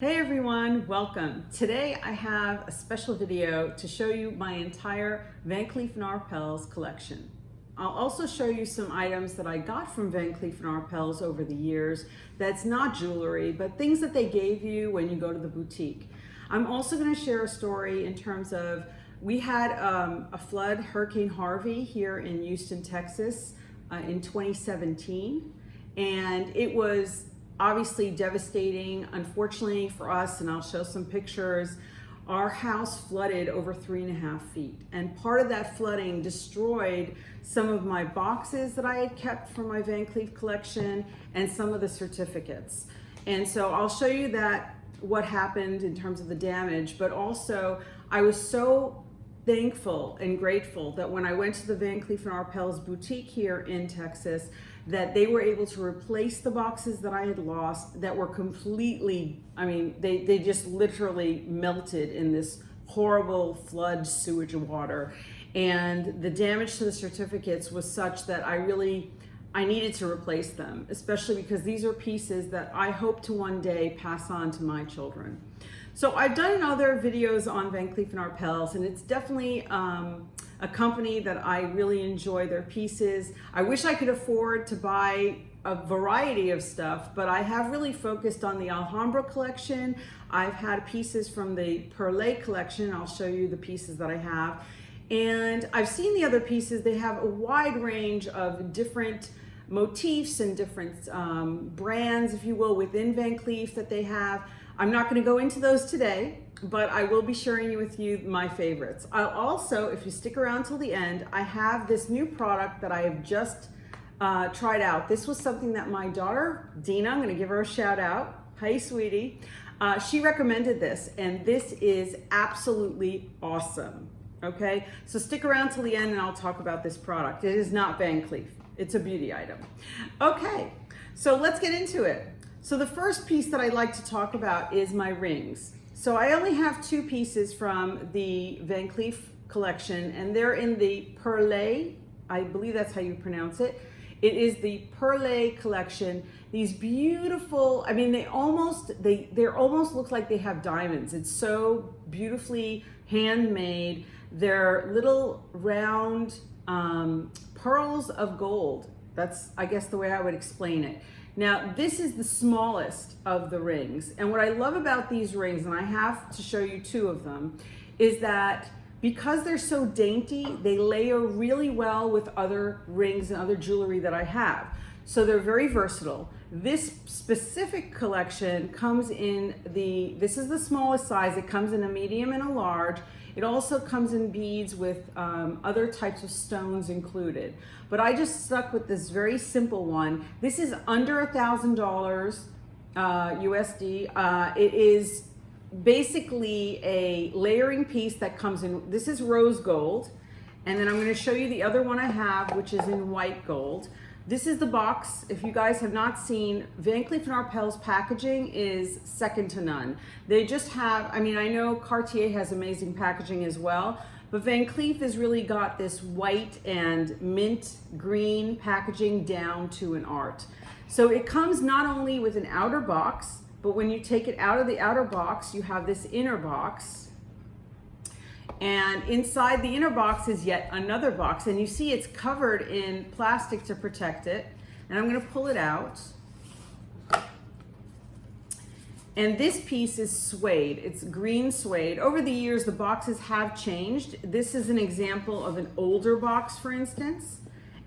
Hey everyone, welcome. Today I have a special video to show you my entire Van Cleef and Arpels collection. I'll also show you some items that I got from Van Cleef and Arpels over the years that's not jewelry, but things that they gave you when you go to the boutique. I'm also going to share a story in terms of we had a flood, Hurricane Harvey, here in Houston, Texas in 2017, and it was obviously devastating. Unfortunately for us, and I'll show some pictures, our house flooded over 3.5 feet. And part of that flooding destroyed some of my boxes that I had kept from my Van Cleef collection and some of the certificates. And so I'll show you that, what happened in terms of the damage, but also I was so thankful and grateful that when I went to the Van Cleef and Arpels boutique here in Texas, that they were able to replace the boxes that I had lost that were completely, I mean, they just literally melted in this horrible flood sewage water. And the damage to the certificates was such that I needed to replace them, especially because these are pieces that I hope to one day pass on to my children. So I've done other videos on Van Cleef and Arpels, and it's definitely a company that I really enjoy their pieces. I wish I could afford to buy a variety of stuff, but I have really focused on the Alhambra collection. I've had pieces from the Perlee collection. I'll show you the pieces that I have. And I've seen the other pieces. They have a wide range of different motifs and different brands, if you will, within Van Cleef that they have. I'm not going to go into those today, but I will be sharing with you my favorites. I'll also, if you stick around till the end, I have this new product that I have just tried out. This was something that my daughter, Dina, I'm going to give her a shout out. Hi, sweetie. She recommended this, and this is absolutely awesome. Okay, so stick around till the end and I'll talk about this product. It is not Van Cleef. It's a beauty item. Okay, so let's get into it. So the first piece that I'd like to talk about is my rings. So I only have two pieces from the Van Cleef collection, and they're in the Perlee, I believe that's how you pronounce it. It is the Perlee collection. These beautiful, I mean, they almost look like they have diamonds. It's so beautifully handmade. They're little round pearls of gold. That's, I guess, the way I would explain it. Now, this is the smallest of the rings. And what I love about these rings, and I have to show you two of them, is that because they're so dainty, they layer really well with other rings and other jewelry that I have. So they're very versatile. This specific collection comes in this is the smallest size. It comes in a medium and a large. It also comes in beads with other types of stones included. But I just stuck with this very simple one. This is under $1,000 USD. It is basically a layering piece that comes in, this is rose gold. And then I'm going to show you the other one I have, which is in white gold. This is the box. If you guys have not seen, Van Cleef and Arpels packaging is second to none. They just have, I mean, I know Cartier has amazing packaging as well, but Van Cleef has really got this white and mint green packaging down to an art. So it comes not only with an outer box, but when you take it out of the outer box, you have this inner box. And inside the inner box is yet another box, and you see it's covered in plastic to protect it. And I'm going to pull it out. And this piece is suede. It's green suede. Over the years, the boxes have changed. This is an example of an older box, for instance.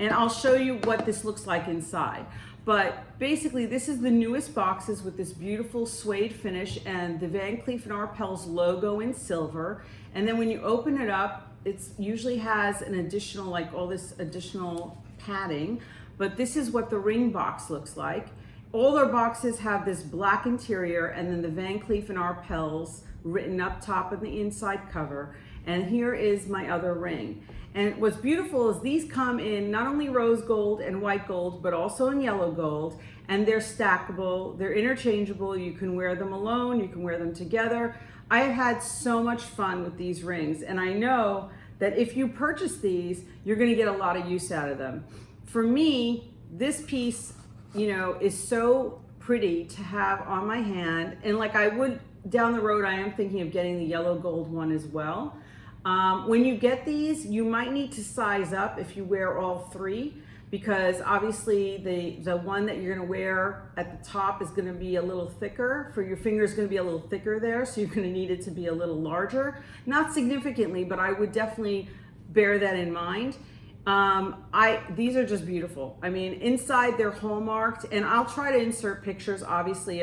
And I'll show you what this looks like inside. But basically, this is the newest boxes with this beautiful suede finish and the Van Cleef and Arpels logo in silver. And then when you open it up, it usually has an additional, like all this additional padding. But this is what the ring box looks like. All their boxes have this black interior and then the Van Cleef and Arpels written up top of the inside cover. And here is my other ring. And what's beautiful is these come in not only rose gold and white gold, but also in yellow gold. And they're stackable, they're interchangeable. You can wear them alone, you can wear them together. I have had so much fun with these rings. And I know that if you purchase these, you're gonna get a lot of use out of them. For me, this piece, you know, is so pretty to have on my hand. And like I would down the road, I am thinking of getting the yellow gold one as well. When you get these, you might need to size up if you wear all three, because obviously the one that you're gonna wear at the top is gonna be a little thicker. For your finger is gonna be a little thicker there, so you're gonna need it to be a little larger. Not significantly, but I would definitely bear that in mind. These are just beautiful. I mean, inside they're hallmarked, and I'll try to insert pictures obviously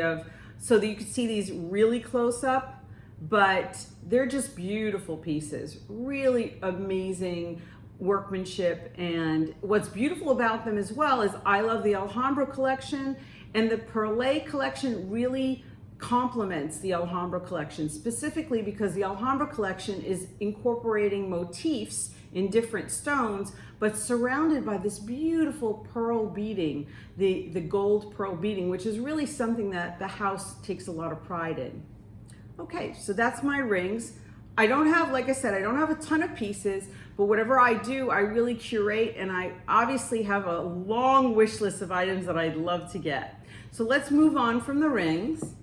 so that you can see these really close up, but they're just beautiful pieces, really amazing workmanship. And what's beautiful about them as well is I love the Alhambra collection, and the Perlee collection really complements the Alhambra collection, specifically because the Alhambra collection is incorporating motifs in different stones, but surrounded by this beautiful pearl beading, the gold pearl beading, which is really something that the house takes a lot of pride in. Okay, so that's my rings. I don't have, like I said, I don't have a ton of pieces, but whatever I do, I really curate, and I obviously have a long wish list of items that I'd love to get. So let's move on from the rings.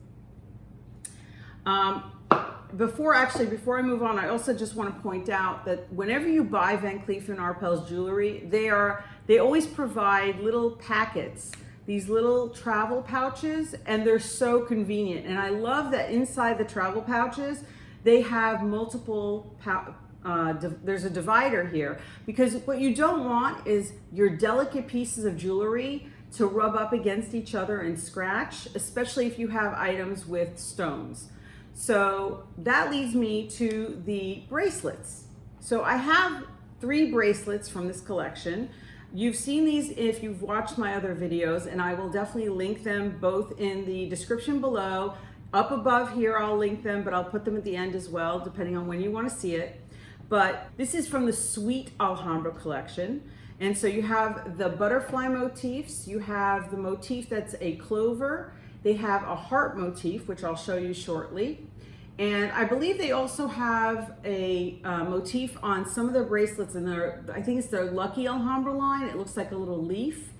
Before I move on, I also just want to point out that whenever you buy Van Cleef and Arpels jewelry, they always provide little packets, these little travel pouches, and they're so convenient. And I love that inside the travel pouches, they have multiple, there's a divider here, because what you don't want is your delicate pieces of jewelry to rub up against each other and scratch, especially if you have items with stones. So that leads me to the bracelets. So I have 3 bracelets from this collection. You've seen these if you've watched my other videos, and I will definitely link them both in the description below. Up above here, I'll link them, but I'll put them at the end as well, depending on when you want to see it. But this is from the Sweet Alhambra collection. And so you have the butterfly motifs, you have the motif that's a clover, they have a heart motif, which I'll show you shortly. And I believe they also have a motif on some of their bracelets, and I think it's their Lucky Alhambra line. It looks like a little leaf.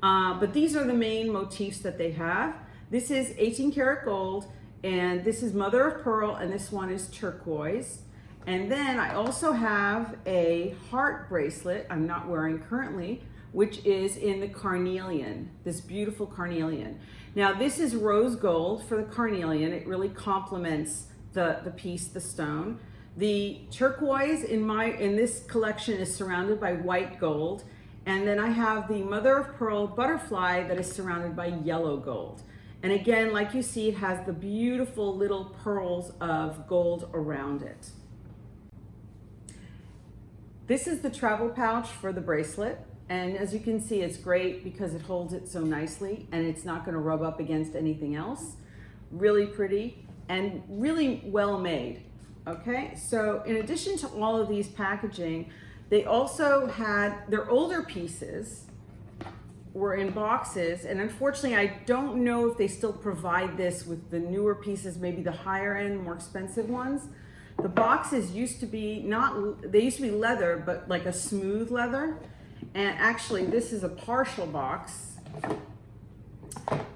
But these are the main motifs that they have. This is 18 karat gold, and this is mother of pearl, and this one is turquoise. And then I also have a heart bracelet I'm not wearing currently, which is in the carnelian, this beautiful carnelian. Now this is rose gold for the carnelian. It really complements the piece, the stone. The turquoise in this collection is surrounded by white gold. And then I have the mother of pearl butterfly that is surrounded by yellow gold. And again, like you see, it has the beautiful little pearls of gold around it. This is the travel pouch for the bracelet. And as you can see, it's great because it holds it so nicely and it's not going to rub up against anything else. Really pretty and really well made. Okay, so in addition to all of these packaging, they also had their older pieces were in boxes, and unfortunately I don't know if they still provide this with the newer pieces, maybe the higher end, more expensive ones. The boxes used to be they used to be leather, but like a smooth leather. And actually this is a partial box,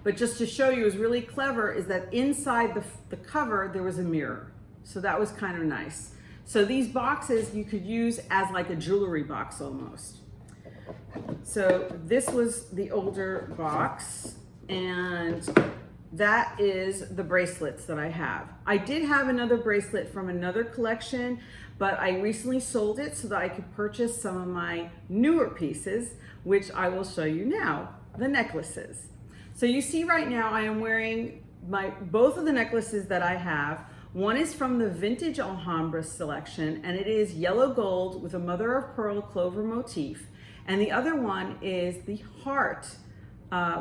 but just to show you, is really clever is that inside the cover there was a mirror. So that was kind of nice. So these boxes you could use as like a jewelry box almost. So this was the older box, and that is the bracelets that I have. I did have another bracelet from another collection, but I recently sold it so that I could purchase some of my newer pieces, which I will show you now, the necklaces. So you see right now I am wearing both of the necklaces that I have. One is from the vintage Alhambra selection, and it is yellow gold with a mother of pearl clover motif. And the other one is the heart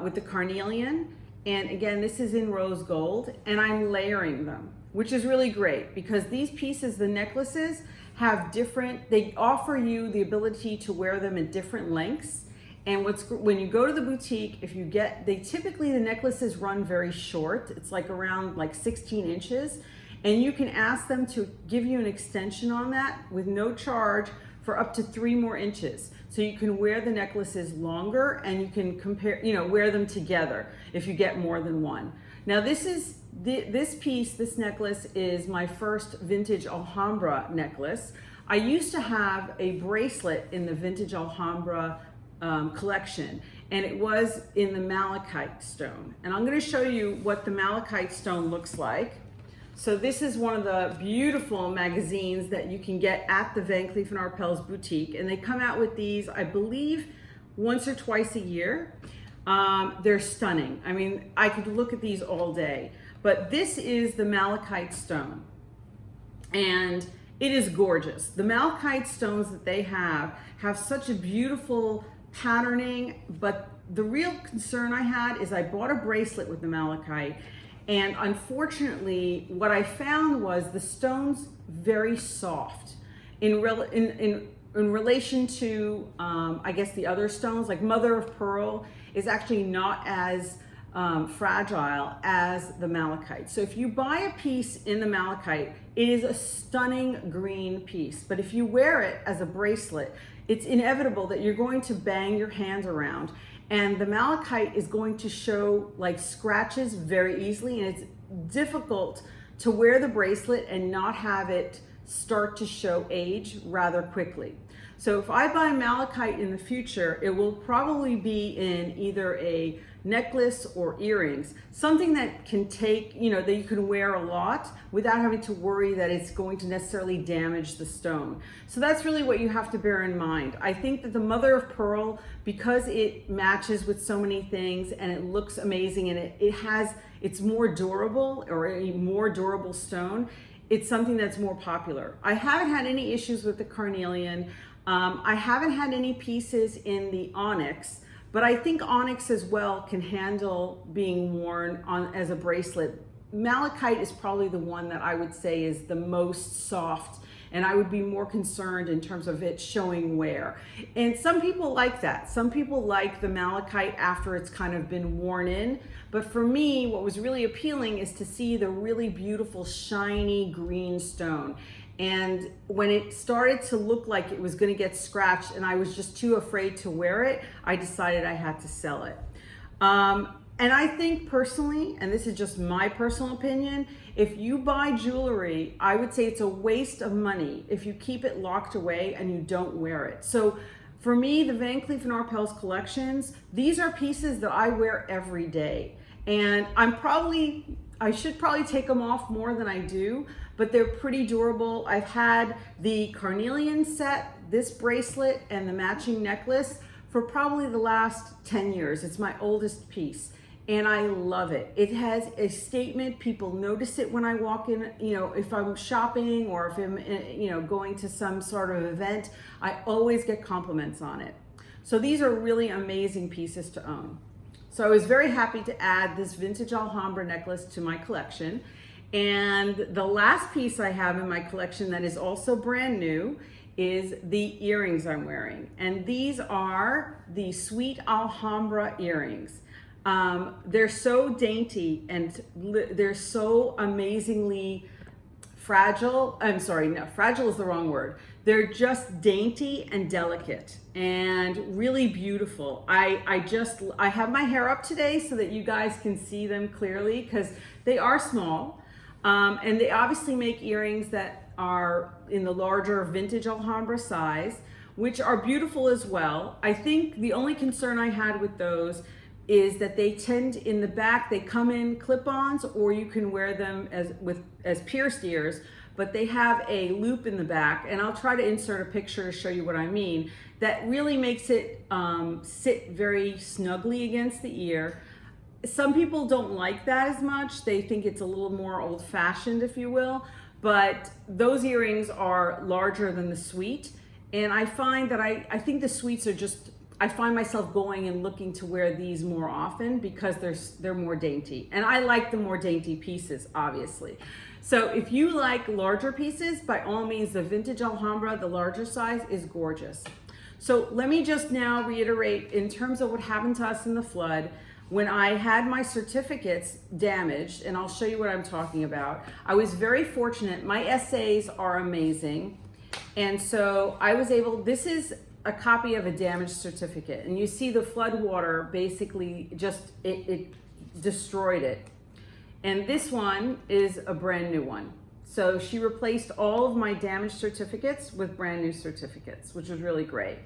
with the carnelian. And again, this is in rose gold, and I'm layering them, which is really great because these pieces, the necklaces, have they offer you the ability to wear them in different lengths. And when you go to the boutique, typically the necklaces run very short. It's like around like 16 inches. And you can ask them to give you an extension on that with no charge for up to 3 more inches. So you can wear the necklaces longer and you can compare, wear them together if you get more than one. Now this necklace is my first vintage Alhambra necklace. I used to have a bracelet in the vintage Alhambra collection, and it was in the malachite stone. And I'm going to show you what the malachite stone looks like. So this is one of the beautiful magazines that you can get at the Van Cleef and Arpels boutique, and they come out with these, I believe, once or twice a year. They're stunning. I mean, I could look at these all day, but this is the malachite stone, and it is gorgeous. The malachite stones that they have such a beautiful patterning, but the real concern I had is I bought a bracelet with the malachite, and unfortunately what I found was the stones very soft in relation to I guess the other stones, like mother of pearl is actually not as fragile as the malachite. So if you buy a piece in the malachite, it is a stunning green piece, but if you wear it as a bracelet, it's inevitable that you're going to bang your hands around, and the malachite is going to show like scratches very easily, and it's difficult to wear the bracelet and not have it start to show age rather quickly. So if I buy malachite in the future, it will probably be in either a necklace or earrings, something that can take, that you can wear a lot without having to worry that it's going to necessarily damage the stone. So that's really what you have to bear in mind. I think that the mother of pearl, because it matches with so many things and it looks amazing, and it's more durable, or a more durable stone, it's something that's more popular. I haven't had any issues with the carnelian. I haven't had any pieces in the onyx, but I think onyx as well can handle being worn on as a bracelet. Malachite is probably the one that I would say is the most soft, and I would be more concerned in terms of it showing wear. And some people like that. Some people like the malachite after it's kind of been worn in. But for me, what was really appealing is to see the really beautiful, shiny green stone. And when it started to look like it was going to get scratched and I was just too afraid to wear it, I decided I had to sell it. And I think personally, and this is just my personal opinion, if you buy jewelry, I would say it's a waste of money if you keep it locked away and you don't wear it. So for me, the Van Cleef and Arpels collections, these are pieces that I wear every day. And I should probably take them off more than I do, but they're pretty durable. I've had the carnelian set, this bracelet, and the matching necklace for probably the last 10 years. It's my oldest piece, and I love it. It has a statement. People notice it when I walk in, if I'm shopping or if I'm, going to some sort of event, I always get compliments on it. So these are really amazing pieces to own. So I was very happy to add this vintage Alhambra necklace to my collection. And the last piece I have in my collection that is also brand new is the earrings I'm wearing. And these are the Sweet Alhambra earrings. They're so dainty and they're so amazingly fragile. I'm sorry, no, fragile is the wrong word. They're just dainty and delicate and really beautiful. I have my hair up today so that you guys can see them clearly because they are small. And they obviously make earrings that are in the larger vintage Alhambra size, which are beautiful as well. I think the only concern I had with those is that they tend in the back, they come in clip-ons, or you can wear them as pierced ears, but they have a loop in the back, and I'll try to insert a picture to show you what I mean, that really makes it sit very snugly against the ear. Some people don't like that as much. They think it's a little more old-fashioned, if you will, but those earrings are larger than the Sweet, and I find that I think the Sweets are just, I find myself going and looking to wear these more often because they're more dainty, and I like the more dainty pieces, obviously. So if you like larger pieces, by all means, the vintage Alhambra, the larger size, is gorgeous. So let me just now reiterate in terms of what happened to us in the flood. When I had my certificates damaged, and I'll show you what I'm talking about, I was very fortunate. My essays are amazing, And so I was able, this is a copy of a damage certificate, and you see the flood water basically just, it destroyed it. And this one is a brand new one. So she replaced all of my damaged certificates with brand new certificates, which was really great.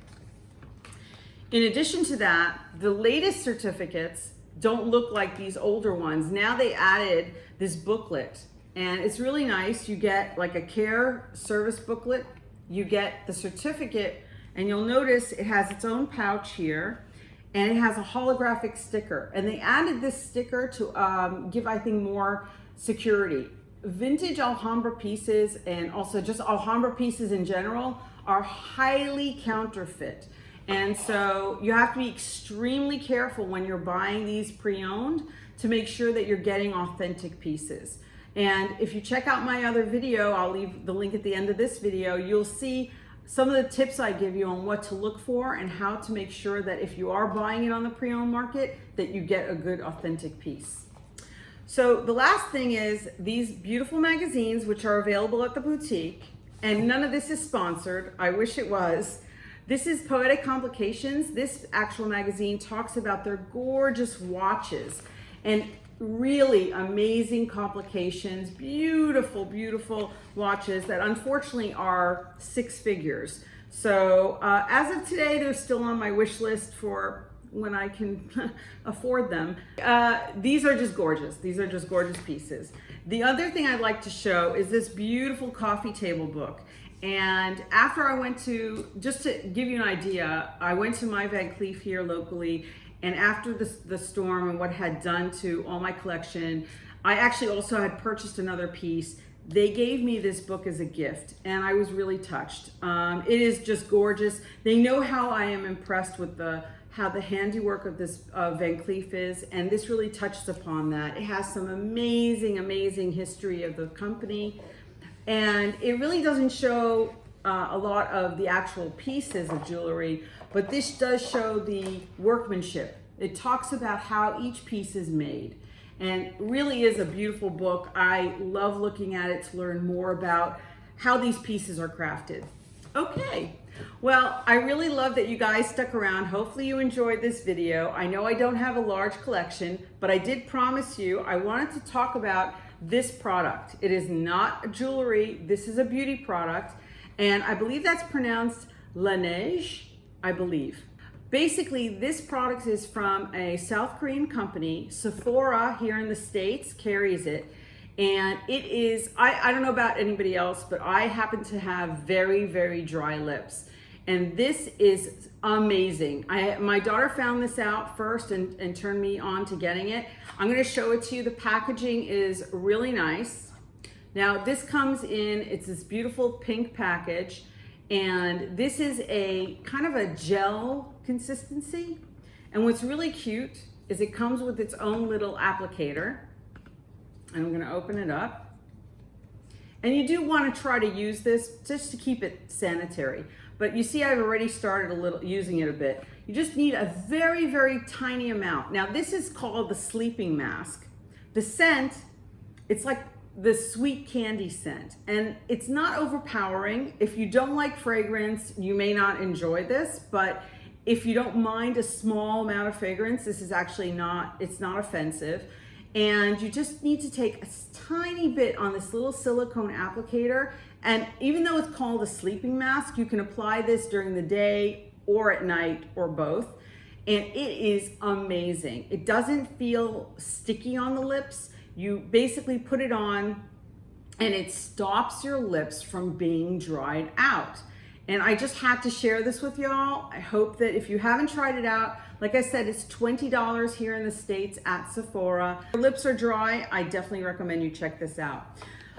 In addition to that, the latest certificates don't look like these older ones. Now they added this booklet, and it's really nice. You get like a care service booklet, you get the certificate, and you'll notice it has its own pouch here, and it has a holographic sticker. And they added this sticker to give, I think, more security. Vintage Alhambra pieces, and also just Alhambra pieces in general, are highly counterfeit. And so you have to be extremely careful when you're buying these pre-owned to make sure that you're getting authentic pieces. And if you check out my other video, I'll leave the link at the end of this video, you'll see some of the tips I give you on what to look for and how to make sure that if you are buying it on the pre-owned market, that you get a good authentic piece. So the last thing is these beautiful magazines, which are available at the boutique, and none of this is sponsored. I wish it was. This is Poetic Complications. This actual magazine talks about their gorgeous watches and really amazing complications, beautiful, beautiful watches that unfortunately are 6 figures. So as of today, they're still on my wish list for when I can afford them. These are just gorgeous. These are just gorgeous pieces. The other thing I'd like to show is this beautiful coffee table book. And after I went to, just to give you an idea, I went to my Van Cleef here locally, and after the storm and what it had done to all my collection, I actually also had purchased another piece. They gave me this book as a gift, and I was really touched. It is just gorgeous. They know how I am impressed with how the handiwork of this Van Cleef is, and this really touches upon that. It has some amazing, amazing history of the company. And it really doesn't show a lot of the actual pieces of jewelry, but this does show the workmanship. It talks about how each piece is made, and really is a beautiful book. I love looking at it to learn more about how these pieces are crafted. Okay, well, I really love that you guys stuck around. Hopefully you enjoyed this video. I know I don't have a large collection, but I did promise you I wanted to talk about this product. It is not jewelry. This is a beauty product, and I believe that's pronounced Laneige, I believe. Basically, this product is from a South Korean company. Sephora here in the States carries it, and it is, I don't know about anybody else, but I happen to have very, very dry lips. And this is amazing. My daughter found this out first and turned me on to getting it. I'm gonna show it to you. The packaging is really nice. Now this comes in, it's this beautiful pink package, and this is a kind of a gel consistency. And what's really cute is it comes with its own little applicator. And I'm gonna open it up. And you do wanna try to use this just to keep it sanitary. But you see I've already started using it a bit. You just need a very, very tiny amount. Now this is called the sleeping mask. The scent, it's like the sweet candy scent, and it's not overpowering. If you don't like fragrance, you may not enjoy this, but if you don't mind a small amount of fragrance, this is actually it's not offensive. And you just need to take a tiny bit on this little silicone applicator. And even though it's called a sleeping mask, you can apply this during the day or at night or both. And it is amazing. It doesn't feel sticky on the lips. You basically put it on and it stops your lips from being dried out. And I just had to share this with y'all. I hope that if you haven't tried it out, like I said, it's $20 here in the States at Sephora. If your lips are dry, I definitely recommend you check this out.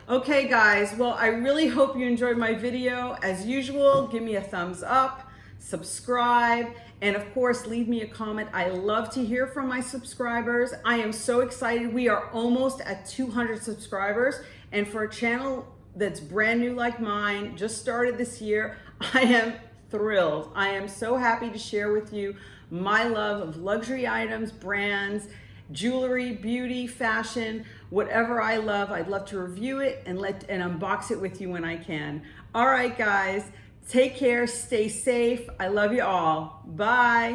Okay guys, well, I really hope you enjoyed my video. As usual, give me a thumbs up, subscribe, and of course, leave me a comment. I love to hear from my subscribers. I am so excited. We are almost at 200 subscribers, and for a channel that's brand new like mine, just started this year, I am thrilled. I am so happy to share with you my love of luxury items, brands, jewelry, beauty, fashion, whatever I love. I'd love to review it and unbox it with you when I can. All right, guys, take care, stay safe. I love you all. Bye.